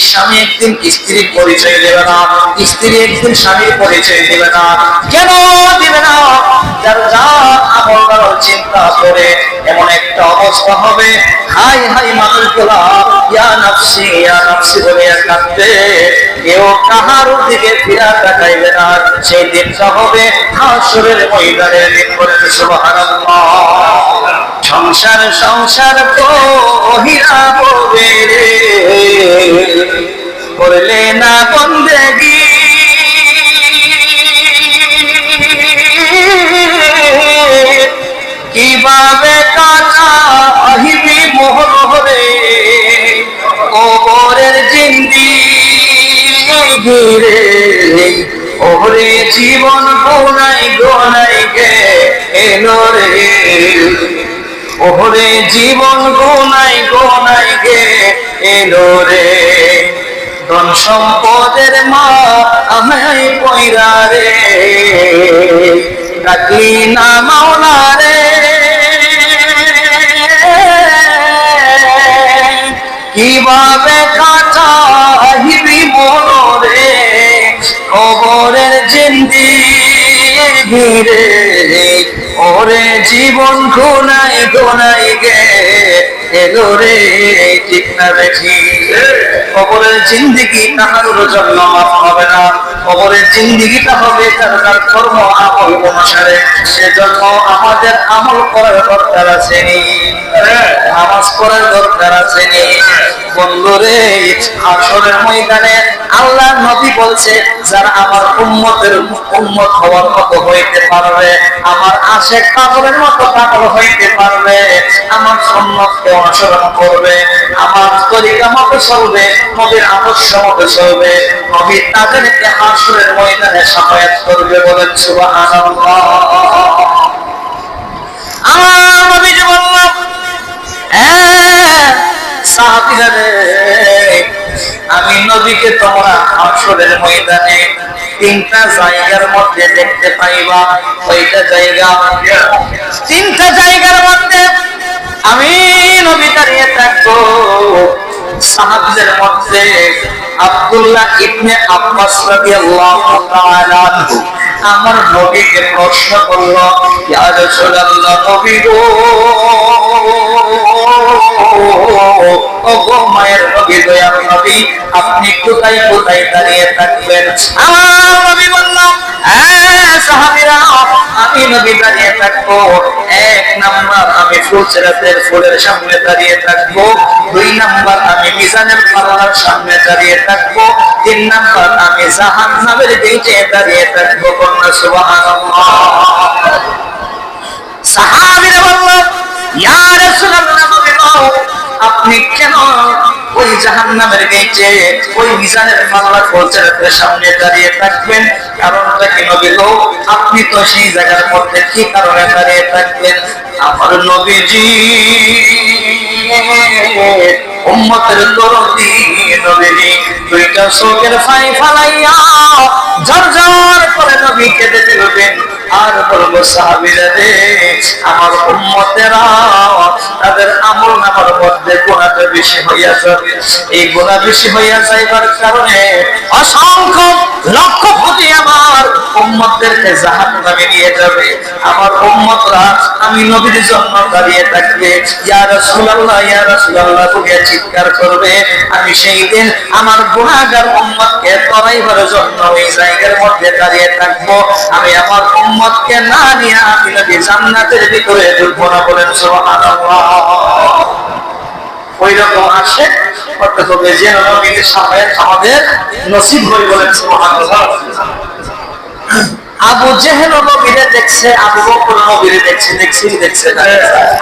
স্বামী একদিন স্ত্রীর পরিচয় দেবে না, স্ত্রী একদিন স্বামীর পরিচয় দেবে না। কেন দিবে না? যার যা আমল করার চিন্তা করে এমন একটা অবস্থা হবে, হাই হাই মানুষগুলা ইয়া নাফসি বলে কাঁদবে, কেউ কাহার দিকে ফিরা তাকাইবে না। সেই দিনটা হবে হাসরের ময়দানের দিন। বলেন সুবহানাল্লাহ। সংসার সংসার কহিরা বলে রে, করলে না বন্দেগি, কিভাবে কাটা আহিবি মোহরে, কবরের জিন্দেগি রে, ওরে জীবন গোনাই গোনাই গে এলো রে, ওরে জীবন গোনাই গোনাই গে এলো রে। ধন সম্পদের মা আমায় কইরা রে, ডাকলি না মাওলা রে, কিভাবে কাটাইবি মনরে, কবরের জিন্দেগি রে, ওরে জীবন গোনাই গোনাই গে এলো রে। ঠিক না দেখি? কবরের জিন্দেগি কাহারোর জন্য মাফ হবে না। কবরের জিন্দেগিটা হবে তার কর্ম আমল অনুসারে। সেজন্য আমাদের আমল করার দরকার আছে, নামাজ পড়ার দরকার আছে। বন্ধুরে, হাসরের ময়দানে আল্লাহর নবী বলছে, যারা আমার উম্মত হওয়ার মতো হইতে পারবে, আমার আশেক পাগলের মতো পাগল হইতে পারবে, আমার সুন্নতকে অনুসরণ করবে, আমার তরিকা মতো চলবে, নবীর আদর্শ মতো চলবে, নবী তাদেরকে হাসরের ময়দানে সাফায়াত করবে। বলেন সুবহানাল্লাহ। আমার নবীজি বললেন, সাহাবীরা রে, আমি নবীকে তোমরা হাসরের ময়দানে তিনটা জায়গার মধ্যে দেখতে পাইবা। ওইটা জায়গা, তিনটা জায়গার মধ্যে আমি নবী দাঁড়িয়ে থাকবো। সাহাবীদের মধ্যে আব্দুল্লাহ ইবনে আব্বাস রাদিয়াল্লাহু তাআলা আনহু আমার নবীকে প্রশ্ন করলো, ইয়া রাসূলুল্লাহ, নবী গো, ওগো মায়ের নবী, দয়ার নবী, আপনি কোথায় কোথায় দাঁড়িয়ে থাকবেন? আমার নবী বললাম, সাহাবীরা, আমি নবী দাঁড়িয়ে থাকবো, এক নাম্বার আমি ফুলসিরাতের ফুলের সামনে দাঁড়িয়ে থাকবো, দুই নাম্বার আমি মিজানের পাল্লার সামনে দাঁড়িয়ে থাকবো, তিন নাম্বার আমি জাহান্নামের গেটে দাঁড়িয়ে থাকবো। সুবহানাল্লাহ। সাহাবীরা বলল, ইয়া রাসূলুল্লাহ, নবী গো, আপনি কেন ওই জাহান্নামের গেটে, ওই মিজানের পাল্লার ফুলসিরাতের সামনে দাঁড়িয়ে থাকবেন? কারণটা কি নবী গো? আপনি তো সেই জায়গার মধ্যে কি কারণে দাঁড়িয়ে থাকবেন? আমার নবীজি উম্মতের দরদি নবীজি দুইটা চোখের ফাই ফালাইয়া ঝরঝর করে নবী কেঁদে ফেলবেন আর বলবো, সাহাবীরা রে, আমার উম্মতেরা তাদের আমল নামার মধ্যে গুনাহটা বেশি হইয়া যাবে। এই গুনাহ বেশি হইয়া যাইবার কারণে অসংখ্য লক্ষ কোটি আমার উম্মতদেরকে জাহান্নামে নিয়ে যাবে। আমার উম্মতরা আমি নবীর জন্য দাঁড়িয়ে থাকবে, ইয়া রাসূলুল্লাহ, ইয়া রাসূলুল্লাহ বলে চিৎকার করবে। আমি সেই দিন আমার গুনাহগার উম্মতকে তরাইবার জন্য ওই জায়গার মধ্যে দাঁড়িয়ে থাকবো। আমি আমার উম্মতকে না নিয়ে আমি নবী জান্নাতের ভিতরে ঢুকবো না। বলেন সুবহানাল্লাহ। ওই রকম আসে করতে হবে যেন নবীর সামনে আমাদের নসিব হয়। বলেন সুবহানাল্লাহ। আবু জেহেল নবীরে দেখছে, আবু বকর নবীরে দেখছে না।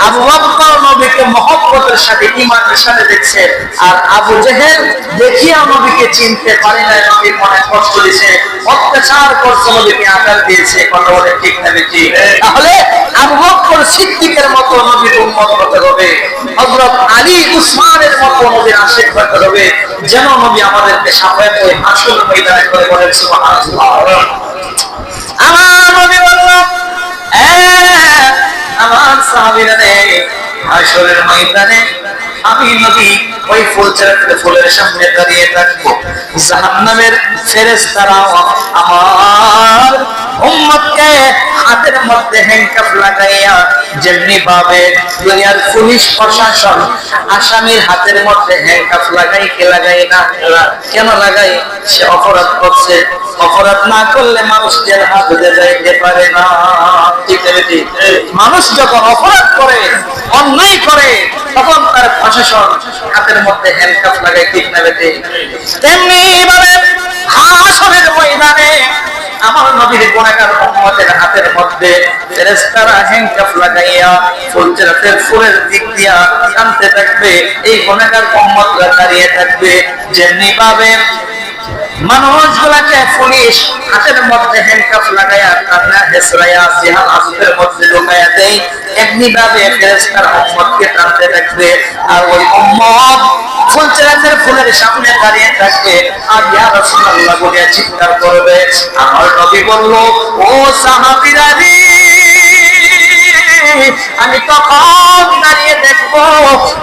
আবু বকর নবীকে মহব্বতের সাথে, ঈমানের সাথে দেখছে, আর আবু জেহেল দেখিয়া নবীকে চিনতে পারে না। নবীর মনে কষ্ট দিয়েছে, অত্যাচার করছে, নবীকে আঘাত দিয়েছে। কথা বলে ঠিক না বেশি? তাহলে আবু বকর সিদ্দিকের মতো নবীর উম্মত হতে হবে, হযরত আলী উসমানের মতো নবীর আশিক হতে হবে, যেন নবী আমাদেরকে সাফায়াত করে হাসরের ময়দানে করে। বলেন সুবহানাল্লাহ। আমার নবী বলল, আমার সাহাবীরা রে, হাসরের ময়দানে আমি নবী ওই ফুলের সামনে দাঁড়িয়ে থাকবো। জাহান্নামের ফেরেশতারাও আমার উম্মতকে হাতের মধ্যে হ্যান্ডকাফ লাগাইয়া যেমনি ভাবে দুনিয়ার পুলিশ প্রশাসন আসামির হাতের মধ্যে হ্যান্ডকাফ লাগাই কে লাগাই না, কেন লাগাই? সে অপরাধ করছে, অপরাধ না করলে মানুষ জেল হাজতে যাইতে পারে না। ঠিক আছে, মানুষ যখন অপরাধ করে, অন্যায় করে, তখন তার প্রশাসন হাতের মধ্যে হ্যান্ডকাফ লাগাই, ঠিক না বেটে? তেমনি ভাবে হাসরের ময়দানে আমার নবীর গুনাহগার উম্মতের হাতের মধ্যে ফেরেশতারা হ্যান্ডকাফ লাগাইয়া ফুলচেরাতের ফুলের দিক দিয়া টানতে থাকবে। এই গুনাহগার উম্মতরা দাঁড়িয়ে থাকবে। যেমনি ভাবে মানুষগুলাকে পুলিশ হাতের মধ্যে হ্যান্ডকাফ লাগাইয়া টানা হেসরাইয়া জিহান হাজতের মধ্যে ঢুকাইয়া দেয়, এমনি ভাবে ফেরেশতারা উম্মতকে টানতে থাকবে। আর ওই উম্মত ফুলচেরাতের ফুলের সামনে দাঁড়িয়ে থাকবে আর ইয়া রাসূলুল্লাহ বলে চিৎকার করবে। আমার নবী বলল, ও সাহাবীরা রে, আমি তখন দাঁড়িয়ে দেখবো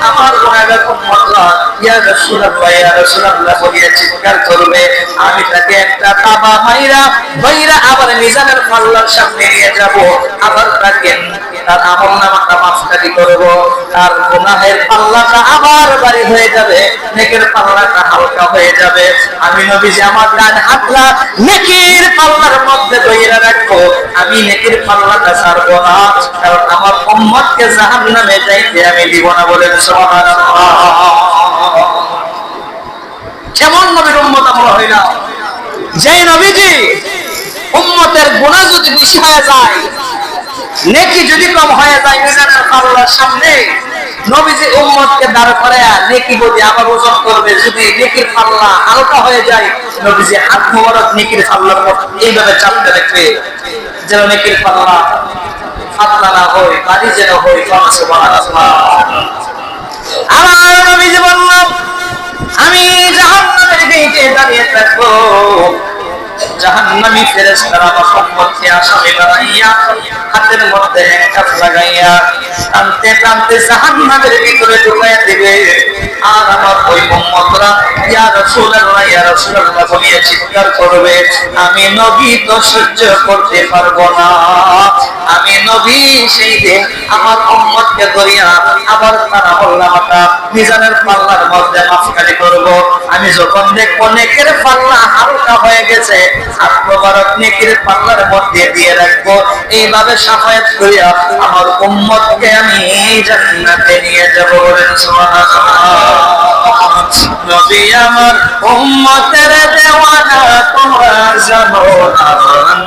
আমার গুনাহগার উম্মতরা ইয়া রাসূলুল্লাহ বলে চিৎকার করবে। আমি তাকে একটা তাবা মাইরা আবার মিজানের পাল্লার সামনে নিয়ে যাব, আবার তাকে তার আমলনামাটা মাপকাঠি করব, তার গুনাহের পাল্লাটা আবার ভারী হয়ে যাবে, নেকের পাল্লাটা হালকা হয়ে যাবে। আমি নবীজি আমার ডান হাতটা নেকির পাল্লার মধ্যে ধরে রাখবো, আমি নেকির পাল্লাটা ছাড়বো না, কারণ আমার উম্মতকে জাহান্নামে যাইতে আমি দিব না। বলেন সুবহানাল্লাহ। কেমন নবীর উম্মত আমরা হইলাম, যে নবীজি উম্মতের গুনাহ যদি বেশি হয়ে যায়, নেকি যদি কম হয়ে যায়, মিজানের পাল্লার সামনে নবীজি উম্মতকে দাঁড় করায়া নেকি বলি আবার ওজন করবে। যদি নেকির পাল্লা হালকা হয়ে যায়, নবীজি হাত মোবারক নেকির পাল্লার উপর এইভাবে চাপতে রাখবে, যেন নেকির পাল্লা পাতলা না হয়, ভারী যেন হয়। সুবহানাল্লাহ। আমার নবীজি বলল, আমি জাহান্নামের গেটে দাঁড়িয়ে থাকবো, জাহান্নামী ফেরেশতারা আমার উম্মতকে আসামি বানাইয়া হাতের মধ্যে হ্যান্ডকাফ লাগাইয়া টানতে টানতে জাহান্নামের ভিতরে ঢুকাইয়া দিবে। আর আমার ওই উম্মতরা ইয়া রাসূলুল্লাহ বলে চিৎকার করবে, আমি নবী তো সহ্য করতে পারবো না, আমি নবী সেই দিন আমার উম্মতকে ধরিয়া আবার তার আমলনামাটা মিজানের পাল্লার মধ্যে মাপকাঠি করব। আমি যখন দেখবো নেকের পাল্লা হালকা হয়ে গেছে, হাত মোবারক নেকির পাল্লার মধ্যে দিয়ে রাখবো, এইভাবে সাফায়াত করিয়া আমার উম্মতকে আমি জান্নাতে নিয়ে যাব। বলেন সুবহানাল্লাহ। নবী আমার উম্মতের দেওয়ানা, তোমরা জানো না,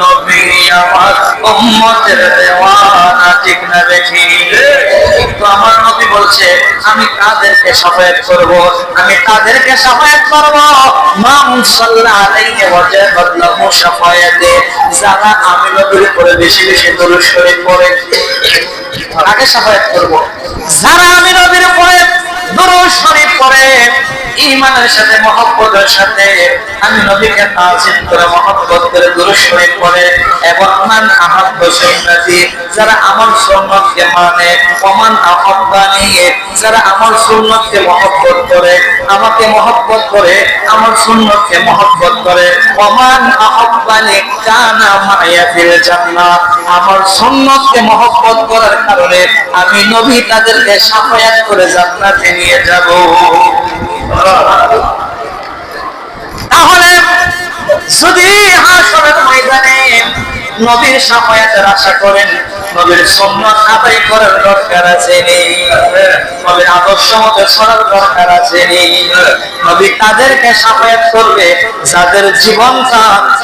নবী আমার উম্মতের দেওয়ানা, ঠিক না বেঠি? কিন্তু আমার নবী বলছে, আমি তাদেরকে সাফায়াত করব, আমি তাদেরকে সাফায়াত করব মান সাল্লাল্লাহু আলাইহি ওয়া সাল্লাম সাফায়াতে, যারা আমি নবীর উপরে বেশি বেশি দরুদ শরীফ পড়ে, আগে সাফায়াত করব। যারা আমি নবীর উপরে দরুদ শরীফ পড়ে, ঈমানের সাথে মহব্বতের সাথে আমি নবীকে তাজিম করে মহব্বত করে দরুদ শরীফ পড়ে, এবং মান আহাব্বা সুন্নতি, যারা আমার সুন্নতকে মানে, ওমান আহাব্বানি, যারা আমার সুন্নতকে মহব্বত করে, আমাকে মহব্বত করে, আমার সুন্নতকে মহব্বত করে, ওমান আহাব্বানি কানা মায়া ফিল জান্নাহ, আমার সুন্নতকে মহব্বত করার কারণে আমি নবী তাদেরকে সাফায়াত করে জান্নাতে নিয়ে যাব। তাহলে যদি হাসরের ময়দানে নবীর সাফায়াতের আশা করেন, নবীর সুন্নাত আদায় করার দরকার আছে নি, নবীর আদর্শ মতে চলার দরকার আছে নি। নবী তাদেরকে সাফায়াত করবে যাদের জীবনটা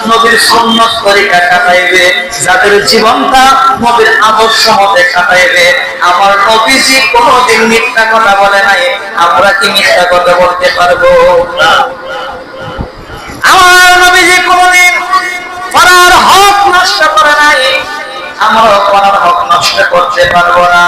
নবীর সুন্নাত তরিকা কাটাইবে, যাদের জীবনটা নবীর আদর্শ মতে কাটাইবে। আমার নবীজি কোনোদিন মিথ্যা কথা বলে নাই, আমরা কি মিথ্যা কথা বলতে পারবো? আমার নবীজি কোনোদিন পরার হক নষ্ট করে নাই, আমরা পরার হক নষ্ট করতে পারবো না।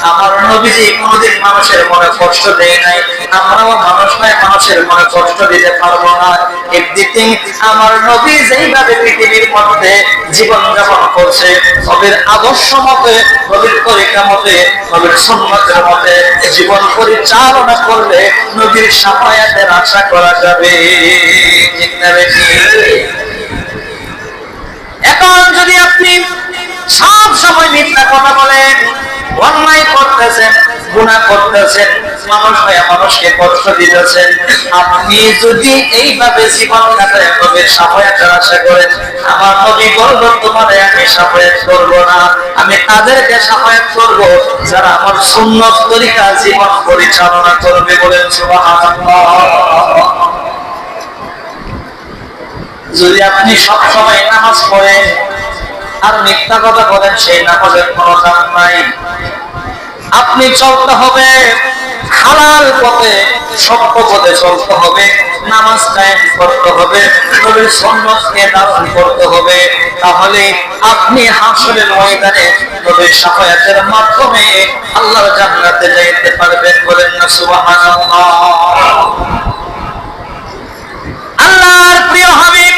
আমার নবীজি কোনোদিন মানুষের মনে কষ্ট দেয় নাই, আমরাও মানুষ নয়, মানুষের মনে কষ্ট দিতে পারবো না। এমনিতে আমার নবী যেইভাবে পৃথিবীর মধ্যে জীবন যাপন করছে, নবীর আদর্শ মতে, নবীর তরিকা মতে, নবীর সুন্নতের মতে জীবন পরিচালনা করলে নবীর শাফায়াতের আশা করা যাবে। ঠিক না বেশি? এখন যদি আপনি সব সময় মিথ্যা কথা বলেন, অন্যায় করতেছেন, গুনাহ করতেছেন, মানুষ হয়ে মানুষকে কষ্ট দিতেছেন, আপনি যদি এইভাবে জীবন কাটায় নবীর শাফায়াতের আশা করেন, আমার নবী বলবেন তোমারে আমি শাফায়াত করব না, আমি তাদেরকে শাফায়াত করব যারা আমার সুন্নত তরিকা জীবন পরিচালনা করবে। বলেন সুবহানাল্লাহ। যদি আপনি সব সময় নামাজ পড়েন আর মিথ্যা কথা বলেন, সেই নামাজের কোনো দাম নাই। আপনি চলতে হবে হালাল পথে, সত্য পথে চলতে হবে, নামাজ কায়েম করতে হবে, নবীর সুন্নতকে ধারণ করতে হবে, তাহলে আপনি হাসরের ময়দানে নবীর শাফায়াতের মাধ্যমে আল্লাহর জান্নাতে যাইতে পারবেন। বলেন না সুবহানাল্লাহ। আল্লাহর প্রিয় হাবিব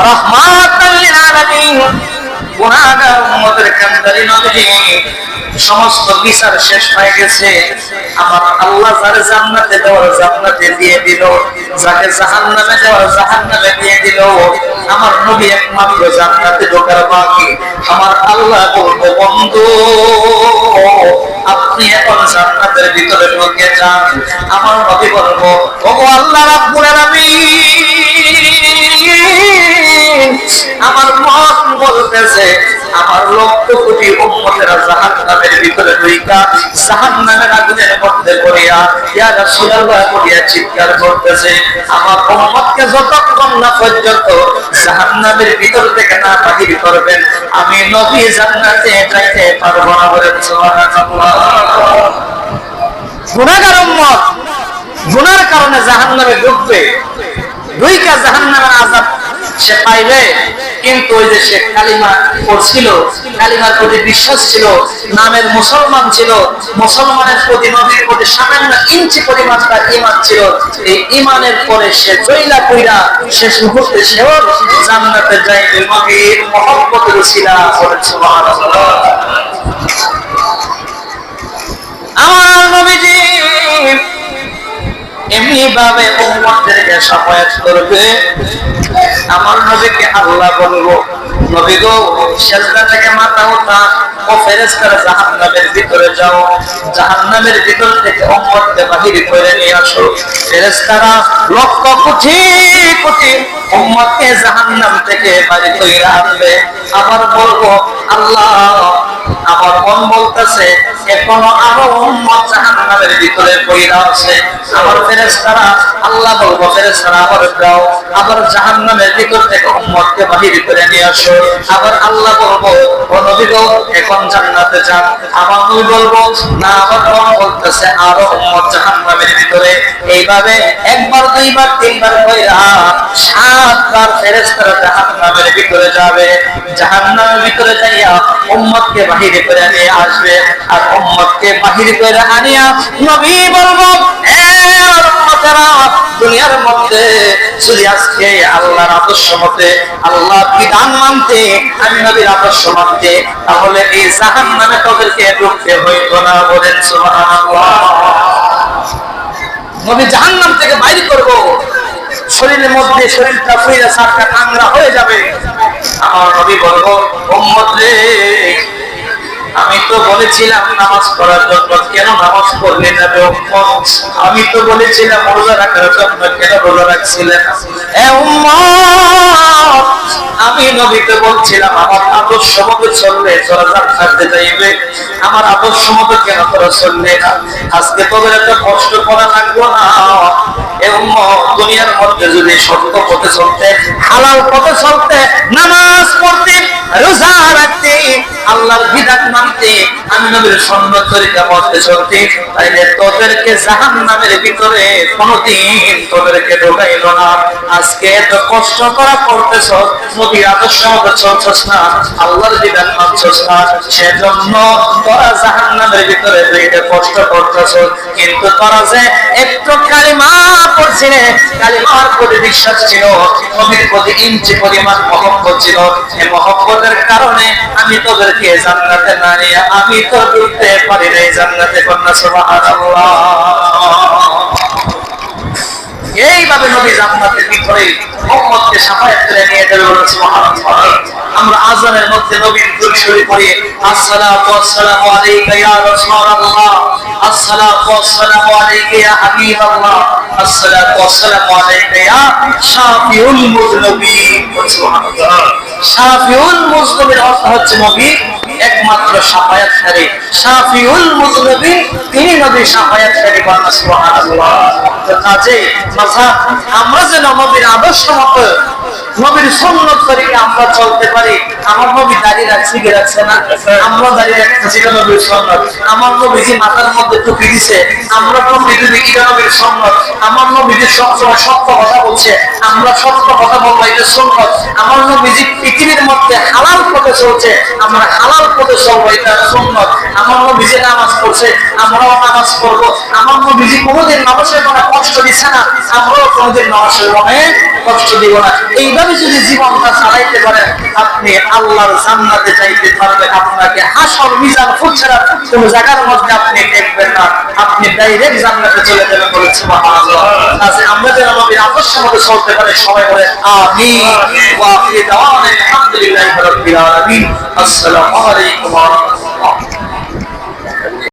রাহমাতাল লিল আলামিন গুনাহগার উম্মতের কান্দারি নবী সমস্ত বিচার শেষ হয়ে গেছে। আমার আল্লাহ যার জান্নাতে দেওয়ার জান্নাতে দিয়ে দিল, যাকে জাহান্নামে দেওয়ার জাহান্নামে দিয়ে দিল। আমার নবী একমাত্র জান্নাতে ঢোকার বাকি। আমার আল্লাহ বলবো বন্ধু আপনি এখন জান্নাতের ভিতরে ঢুকে যান। আমার নবী বলবো ওগো আল্লাহ রাব্বুল আলামিন, আমার মন বলতেছে আমার লক্ষ কোটি উম্মতেরা জাহান্নামের ভিতরে ঢুইকা জাহান্নামের আগুনের মধ্যে পড়িয়া ইয়া রাসূলুল্লাহ বলিয়া চিৎকার করতেছে, আমার উম্মতকে যতক্ষণ না পর্যন্ত জাহান্নামের ভিতর থেকে না বাহির করবেন আমি নবী জান্নাতে যাইতে পারবো না। বলেন সুবহানাল্লাহ। গুনাহগার উম্মত গুনার কারণে জাহান্নামে ঢুকবে, ঢুইকা জাহান্নামের আযাব সে পাইবে, কিন্তু ওই যে সে কালিমা পড়ছিল, কালিমার প্রতি বিশ্বাস ছিল, নামের মুসলমান ছিল, মুসলমানের প্রতি নবীর প্রতি সামান্য ইঞ্চি পরিমাণ তার ঈমান ছিল, এই ঈমানের পরে সে জয়লা কইরা শেষ মুহূর্তে সেও জান্নাতে যাইবে নবীর মহব্বতের উসিলা। সুবহানাল্লাহ। আমার নবীজি এমনি ভাবে উম্মতদেরকে শাফায়াত করবে। আমার নবীকে আল্লাহ বলবো নবী গো সিজদা থেকে মাথা উঠান ও ফেরেশতারা জাহান্নামের ভিতরে যাও, জাহান্নামের ভিতর থেকে উম্মতকে বাহির করে নিয়ে আসো। ফেরেশতারা লক্ষ কোটি কোটি উম্মতকে জাহান্নাম থেকে বাহির করে আনবে। আবার বলবো আল্লাহ আমার মন বলতেছে এখনো আরো উম্মত জাহান্নামের ভিতরে পড়ে আছে। আমার ফেরেশতারা আল্লাহ বলবো ফেরেশতারা আবার যাও, আবার জাহান্নামের ভিতর থেকে উম্মতকে বাহির করে নিয়ে আসো। আবার আল্লাহ বলবো ও নবী গো এখন জান্নাতে যান। আবার নবী বলবো না, আমার মন বলতেছে আরো উম্মত জাহান্নামের ভিতরে। এইভাবে একবার দুইবার তিনবার কইরা 7 বার ফেরেশতারা জাহান্নামের ভিতরে যাবে। জাহান্নামের ভিতরে যাইয়া উম্মতকে বাহির করে নিয়ে আসবে। আর উম্মতকে বাহির করে আনিয়া নবী বলবো এ উম্মতেরা দুনিয়ার মধ্যে যদি আজকে আল্লাহর আদর্শ মতে আল্লাহর বিধান মানতে, আমি নবীর আদর্শ মানতে, তাহলে এই জাহান্নামে তাদেরকে ঢুকতে হইতো না। বলেন সুবহানাল্লাহ। নবী জাহান্নাম থেকে বাইরে করব, শরীরের মধ্যে শরীরটা ফুইরা সাতটা কাংরা হয়ে যাবে। আমার নবী বলবো উম্মত রে আমি তো বলেছিলাম নামাজ পড়ার জন্য, কেন নামাজ পড়লে না? আমি তো বলেছিলাম রোজা রাখার জন্য, কেন রোজা রাখছিলেন? আমি নবীকে বলছিলাম আমার আদর্শ মতো চললে তোরা জান্নাতে যাইবে, আমার আদর্শ মতো কেন তোরা চললে না? আজকে তোদের এত কষ্ট করা লাগবো না, এ উম্মত দুনিয়ার মধ্যে যদি সত্য পথে চলতে, হালাল পথে চলতে, নামাজ পড়তে, রোজা রাখতে, আল্লাহর বিধান মানতে, আমি নবীর সুন্নাত তরিকা মতে চলতে, তাইলে তোদেরকে জাহান্নামের ভিতরে কোনদিন তোদেরকে ঢোকাইলো না। আজকে এত কষ্ট করা করতেছ, নবীর আদর্শ মতো চলছস না, আল্লাহর বিধান মানছস না, সেজন্য তোরা জাহান্নামের ভিতরে দুইটা কষ্ট করতেছ। কিন্তু তোরা যে একটু কালিমা পড়ছিলে, কালিমার প্রতি বিশ্বাস ছিল, নবীর প্রতি ইঞ্চি পরিমাণ মহব্বত ছিল, এই মহব্বতের কারণে আমি তোদেরকে জান্নাতে না নিয়ে আমি তো ঢুকতে পারি নাই জান্নাতে। কন্যা সুবহানাল্লাহ। এইভাবে নবী জান্নাতের ভিতরে উম্মতকে শাফায়াত করে নিয়ে যাবে। সুবহানাল্লাহ। আমরা আযানের মধ্যে নবীর দুরূদ শরীফ পড়ি, আসসালাতু ওয়াসসালামু আলাইকা ইয়া রাসূলুল্লাহ, আসসালাতু ওয়াসসালামু আলাইকা ইয়া হাবিবাল্লাহ, আসসালাতু ওয়াসসালামু আলাইকা ইয়া শাফিউল মুযনিবিন। সুবহানাল্লাহ। শাফিউল মুযনিবিন অর্থ হচ্ছে নবী একমাত্র শাফায়াতকারী, শাফিউল মুযনিবিন তিনি নবী শাফায়াতকারী। সুবহানাল্লাহ। তো কাজেই আমরা যেন নবীর আদর্শ মতো, নবীর সুন্নাত তরিকা আমরা চলতে পারি। আমার নবী দাঁড়িয়ে রাখছে কি রাখছে না? আমরা দাঁড়িয়ে রাখতেছি নবীর সুন্নাত। আমার নবীজি মাথার মধ্যে টুপি দিছে, আমরা টুপি দিবি কি নবীর সুন্নাত। আমার নবীজি সবসময় সত্য কথা বলছে, আমরা সত্য কথা বলবো, এটা সুন্নাত। আমার নবীজি পৃথিবীর মধ্যে হালাল পথে চলছে, আমরা হালাল পথে চলবো, এটা সুন্নাত। আমার নবীজি নামাজ পড়ছে, আমরাও নামাজ পড়বো। আমার নবীজি কোনোদিন মানুষের মনে কষ্ট দিচ্ছে না, আমরাও কোনোদিন মানুষের মনে কষ্ট দিব না। এইভাবে যদি জীবনটা চালাইতে পারেন, আপনি আল্লাহর জান্নাতে যাইতে পারবেন। আপনাকে হাসর মিজান ফুছারা কোন জায়গার মধ্যে আপনি দেখবেন না, আপনি ডাইরেক্ট জান্নাতে চলে যাবেন। বলে সুবহানাল্লাহ। আজ আমরা যেন নবীর আদর্শ মতো চলতে পারি, সবাই বলে আমিন। ওয়া আখিরু দাওয়ানা আলহামদুলিল্লাহি রাব্বিল আলামিন। আসসালামু আলাইকুম ওয়া রাহমাতুল্লাহ।